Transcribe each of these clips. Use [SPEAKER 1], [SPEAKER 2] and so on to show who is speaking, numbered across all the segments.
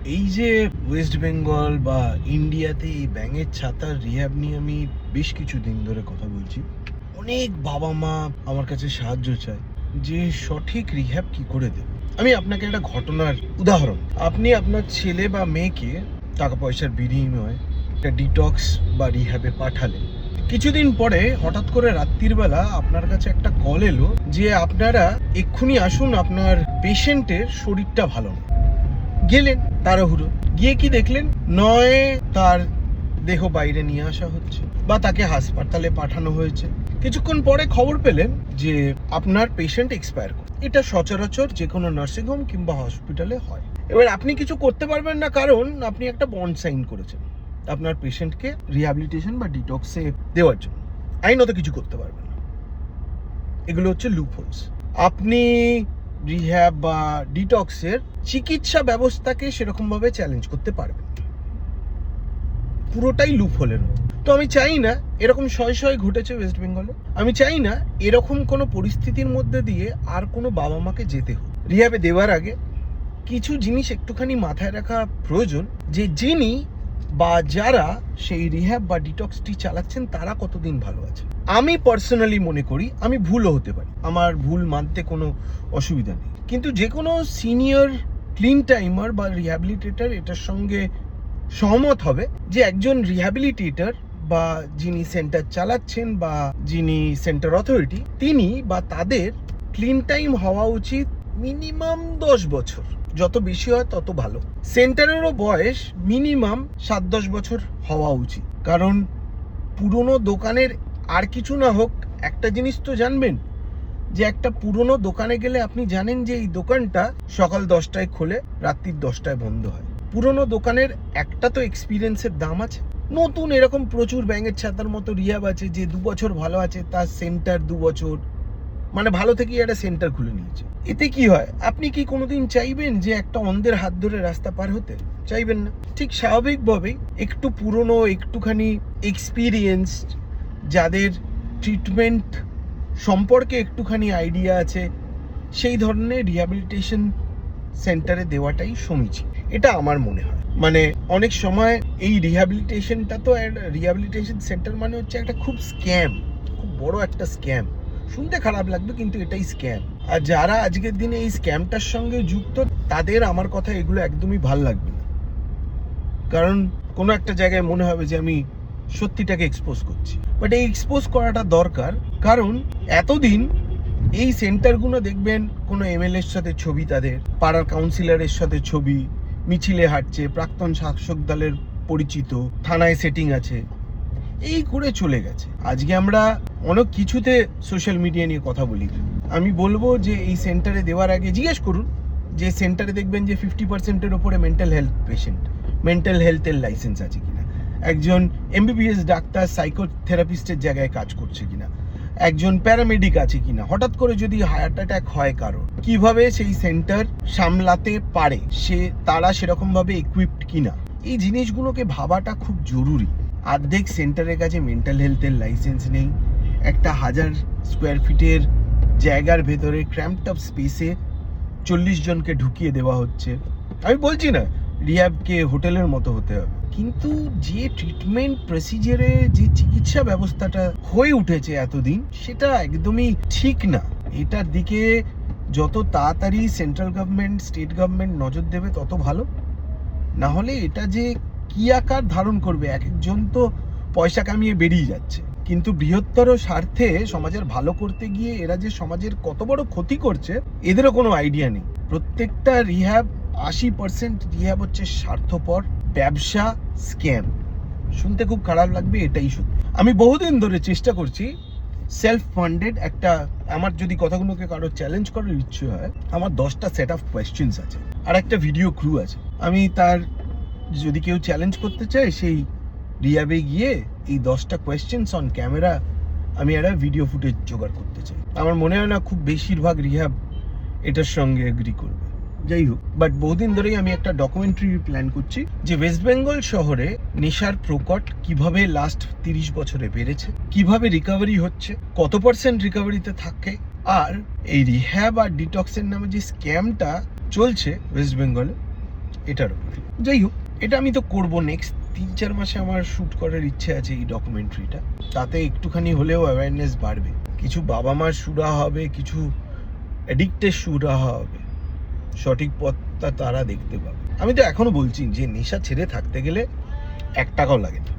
[SPEAKER 1] এই যে ওয়েস্ট বেঙ্গল বা ইন্ডিয়াতে এই ব্যাঙের ছাতার রিহ্যাব নিয়ে আমি বেশ কিছুদিন ধরে কথা বলছি। অনেক বাবা মা আমার কাছে সাহায্য চায় যে সঠিক রিহ্যাব কি করে দেবে। আমি আপনাকে একটা ঘটনার উদাহরণ, আপনি আপনার ছেলে বা মেয়েকে টাকা পয়সার বিনিময়ে একটা ডিটক্স বা রিহ্যাবে পাঠালেন। কিছুদিন পরে হঠাৎ করে রাত্রির বেলা আপনার কাছে একটা কল এলো যে আপনারা এক্ষুনি আসুন, আপনার পেশেন্টের শরীরটা ভালো না। গেলেন তাড়াহুড়ো গিয়ে, কি দেখলেন, নয় তার দেহ বাইরে নিয়ে আসা হচ্ছে বা তাকে হাসপাতালে পাঠানো হয়েছে। কিছুক্ষণ পরে খবর পেলেন যে আপনার পেশেন্ট এক্সপায়ার করে। এটা সচরাচর যে কোনো নার্সিং হোম কিংবা হসপিটালে হয়। এবার আপনি কিছু করতে পারবেন না, কারণ আপনি একটা বন্ড সাইন করেছেন আপনার পেশেন্টকে রিহ্যাবিলিটেশন বা ডিটক্সে দেওয়ার জন্য। আইনত কিছু করতে পারবেন না। এগুলো হচ্ছে লুপহোলস। আপনি রিহ্যাব বা ডিটক্সের চিকিৎসা ব্যবস্থাকে সেরকমভাবে চ্যালেঞ্জ করতে পারবেন, পুরোটাই লুপহোলের মতো। তো আমি চাই না এরকম শয় ঘটেছে ওয়েস্ট বেঙ্গলে। আমি চাই না এরকম কোনো পরিস্থিতির মধ্যে দিয়ে আর কোনো বাবা মাকে যেতে হোক। রিহ্যাবে দেওয়ার আগে কিছু জিনিস একটুখানি মাথায় রাখা প্রয়োজন, যে যিনি বা যারা সেই রিহ্যাব বা ডিটক্সটি চালাচ্ছেন তারা কতদিন ভালো আছে। আমি পার্সোনালি মনে করি, আমি ভুলও হতে পারি, আমার ভুল মানতে কোনো অসুবিধা নেই, কিন্তু যে কোনো সিনিয়র ক্লিন টাইমার বা রিহ্যাবিলিটেটর এটার সঙ্গে সহমত হবে যে একজন রিহ্যাবিলিটেটর বা যিনি সেন্টার চালাচ্ছেন বা যিনি সেন্টার অথরিটি, তিনি বা তাদের ক্লিন টাইম হওয়া উচিত মিনিমাম 10 বছর। যত বেশি হয় তত ভালো। সেন্টারেরও বয়স মিনিমাম 7-10 বছর হওয়া উচিত, কারণ পুরনো দোকানের আর কিছু না হোক, একটা জিনিস তো জানবেন যে একটা পুরনো দোকানে গেলে আপনি জানেন যে এই দোকানটা সকাল 10টায় খোলে, রাত্রির 10টায় বন্ধ হয়। পুরনো দোকানের একটা তো এক্সপিরিয়েন্সের দাম আছে। নতুন এরকম প্রচুর ব্যাঙের ছাতার মতো রিহ্যাব আছে যে 2 বছর ভালো আছে, তার সেন্টার 2 বছর মানে ভালো থেকেই একটা সেন্টার খুলে নিয়েছে। এতে কি হয়, আপনি কি কোনোদিন চাইবেন যে একটা অন্ধের হাত ধরে রাস্তা পার হতে? চাইবেন না। ঠিক স্বাভাবিকভাবেই একটু পুরনো, একটুখানি এক্সপিরিয়েন্সড, যাদের ট্রিটমেন্ট সম্পর্কে একটুখানি আইডিয়া আছে, সেই ধরনের রিহ্যাবিলিটেশন সেন্টারে দেওয়াটাই সমীচীন, এটা আমার মনে হয়। মানে অনেক সময় এই রিহ্যাবিলিটেশনটা তো, রিহ্যাবিলিটেশন সেন্টার মানে হচ্ছে একটা খুব স্ক্যাম, খুব বড় একটা স্ক্যাম। শুনতে খারাপ লাগবে কিন্তু এটাই স্ক্যাম। আর যারা আজকের দিনে এই স্ক্যামটার সঙ্গে যুক্ত, তাদের আমার কথা এগুলো একদমই ভাল লাগবে না, কারণ কোনো একটা জায়গায় মনে হবে যে আমি সত্যিটাকে এক্সপোজ করছি। বাট এই এক্সপোজ করাটা দরকার, কারণ এতদিন এই সেন্টারগুলো দেখবেন কোনো এমএলএর সাথে ছবি, তাদের পাড়ার কাউন্সিলরের সাথে ছবি, মিছিলে হাঁটছে, প্রাক্তন শাসক দলের পরিচিত, থানায় সেটিং আছে, এই করে চলে গেছে। আজকে আমরা অনেক কিছুতে সোশ্যাল মিডিয়া নিয়ে কথা বলি। আমি বলবো যে এই সেন্টারে দেওয়ার আগে জিজ্ঞেস করুন, যে সেন্টারে দেখবেন যে 50%-এর ওপরে মেন্টাল হেলথ পেশেন্ট, মেন্টাল হেলথের লাইসেন্স আছে কিনা, একজন এমবিবিএস ডাক্তার সাইকোথেরাপিস্টের জায়গায় কাজ করছে কিনা, একজন প্যারামেডিক আছে কিনা, হঠাৎ করে যদি হার্ট অ্যাটাক হয় কারো, কিভাবে সেই সেন্টার সামলাতে পারে, তারা সেরকমভাবে ইকুইপড কিনা, এই জিনিসগুলোকে ভাবাটা খুব জরুরি। অর্ধেক সেন্টারের কাছে মেন্টাল হেলথের লাইসেন্স নেই। একটা 1000 স্কোয়ার ফিটের জায়গার ভেতরে ক্র্যাম্পড আপ স্পেসে 40 জনকে ঢুকিয়ে দেওয়া হচ্ছে। আমি বলছি না রিহ্যাবকে হোটেলের মতো হতে হবে, কিন্তু যে ট্রিটমেন্ট প্রসিজারে যে চিকিৎসা ব্যবস্থাটা হয়ে উঠেছে এতদিন, সেটা একদমই ঠিক না। এটার দিকে যত তাড়াতাড়ি সেন্ট্রাল গভর্নমেন্ট, স্টেট গভর্নমেন্ট নজর দেবে তত ভালো। না হলে এটা যে কি আকার ধারণ করবে, এক একজন তো পয়সা কামিয়ে বেরিয়ে যাচ্ছে, কিন্তু বৃহত্তর স্বার্থে সমাজের ভালো করতে গিয়ে এরা যে সমাজের কত বড় ক্ষতি করছে, এদেরও কোনো আইডিয়া নেই। প্রত্যেকটা রিহ্যাব, 80% রিহ্যাব হচ্ছে স্বার্থপর ব্যবসা, স্ক্যাম। শুনতে খুব খারাপ লাগবে, এটাই সত্যি। আমি বহুদিন ধরে চেষ্টা করছি সেলফ ফান্ডেড একটা, আমার যদি কথাগুলোকে কারো চ্যালেঞ্জ করার ইচ্ছে হয়, আমার 10টা সেট অফ কোয়েশ্চেন্স আছে আর একটা ভিডিও ক্রু আছে। আমি তার, যদি কেউ চ্যালেঞ্জ করতে চায়, সেই রিহ্যাবে গিয়ে এই 10টা কোয়েশ্চেন্স অন ক্যামেরা আমি একটা ভিডিও ফুটেজ জোগাড় করতে চাই। আমার মনে হয় না খুব বেশিরভাগ রিহ্যাব এটার সঙ্গে এগ্রি করবে। যাই হোক, বাট বহুদিন ধরেই আমি একটা ডকুমেন্টারি প্ল্যান করছি যে ওয়েস্ট বেঙ্গল শহরে নেশার প্রকট কিভাবে লাস্ট 30 বছরে বেড়েছে, কিভাবে রিকভারি হচ্ছে, কত পার্সেন্ট রিকভারিতে থাকে, আর এই রিহ্যাব আর ডিটক্সের নামে যে স্ক্যামটা চলছে ওয়েস্ট বেঙ্গলে, এটার উপর। যাই হোক, এটা আমি তো করবো নেক্সট 3-4 মাসে। আমার শ্যুট করার ইচ্ছে আছে এই ডকুমেন্টারিটা। তাতে একটুখানি হলেও অ্যাওয়ারনেস বাড়বে, কিছু বাবা মার সুরাহা হবে, কিছু অ্যাডিক্টের সুরাহা হবে, সঠিক পথটা তারা দেখতে পাবে। আমি তো এখনো বলছি যে নেশা ছেড়ে থাকতে গেলে 1 টাকাও লাগে না,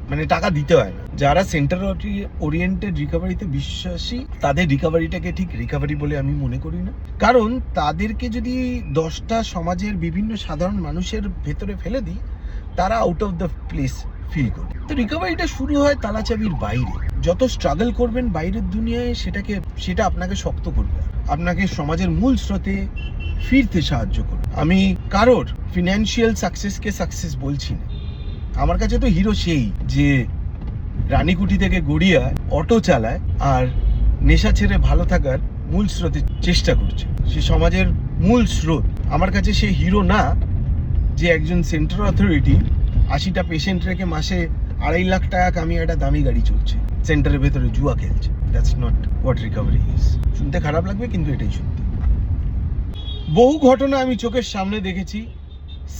[SPEAKER 1] মানে টাকা দিতে হয় না। যারা সেন্টার ওরিয়েন্টেড রিকভারিতে বিশ্বাসী তাদের রিকভারিটাকে ঠিক রিকভারি বলে আমি মনে করি না, কারণ তাদেরকে যদি 10টা সমাজের বিভিন্ন সাধারণ মানুষের ভেতরে ফেলে দিই, তারা out of the place feel করবে। তো রিকভারিটা শুরু হয় তালাচাবির বাইরে। যত স্ট্রাগল করবেন বাইরের দুনিয়ায়, সেটা আপনাকে শক্ত করবে, আপনাকে সমাজের মূল স্রোতে ফিরতে সাহায্য করবে। আমি কারোর ফিনান্সিয়াল সাকসেসকে সাকসেস বলছি না। আমার কাছে তো হিরো সেই যে রানীকুটি থেকে গড়িয়া অটো চালায় আর নেশা ছেড়ে ভালো থাকার মূল স্রোতে চেষ্টা করছে, সে সমাজের মূল স্রোত। আমার কাছে সে হিরো না যে একজন সেন্ট্রাল অথরিটি 80টা পেশেন্ট রেখে মাসে 2.5 লাখ টাকা কামিয়ে একটা দামি গাড়ি চলছে, সেন্টারের ভেতরে জুয়া খেলছে। That's not what recovery is. শুনতে খারাপ লাগবে, কিন্তু এটাই সত্যি। বহু ঘটনা আমি চোখের সামনে দেখেছি।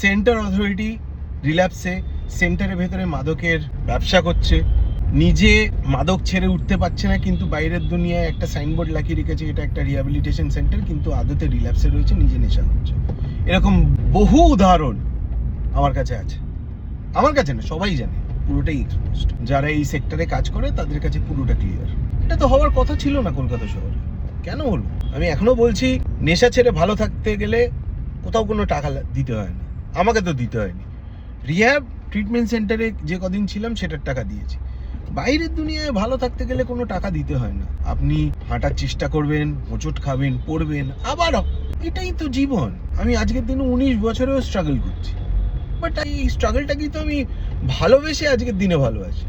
[SPEAKER 1] সেন্টার অথরিটি রিল্যাপসে সেন্টারের ভেতরে মাদকের ব্যবসা করছে, নিজে মাদক ছেড়ে উঠতে পারছে না, কিন্তু বাইরের দুনিয়ায় একটা সাইনবোর্ড লাগিয়ে রেখেছে এটা একটা রিহ্যাবিলিটেশন সেন্টার, কিন্তু আদতে রিল্যাপসে রয়েছে, নিজে নেশা করছে। এরকম বহু উদাহরণ আমার কাছে আছে। আমার কাছে না, সবাই জানে, পুরোটাই এক্সপোজড। যারা এই সেক্টরে কাজ করে তাদের কাছে পুরোটা ক্লিয়ার। এটা তো হওয়ার কথা ছিল না কলকাতা শহরে, কেন হলো? আমি এখনো বলছি, নেশা ছেড়ে ভালো থাকতে গেলে কোথাও কোনো টাকা দিতে হয় না। আমাকে তো দিতে হয়নি। রিহ্যাব ট্রিটমেন্ট সেন্টারে যে কদিন ছিলাম সেটার টাকা দিয়েছি। বাইরের দুনিয়ায় ভালো থাকতে গেলে কোনো টাকা দিতে হয় না। আপনি হাঁটার চেষ্টা করবেন, হোঁচট খাবেন, পড়বেন, আবার এটাই তো জীবন। আমি আজকের দিনে 19 বছরেও স্ট্রাগল করছি, বাট এই স্ট্রাগলটাকেই তো আমি ভালোবেসে আজকের দিনে ভালো আছি।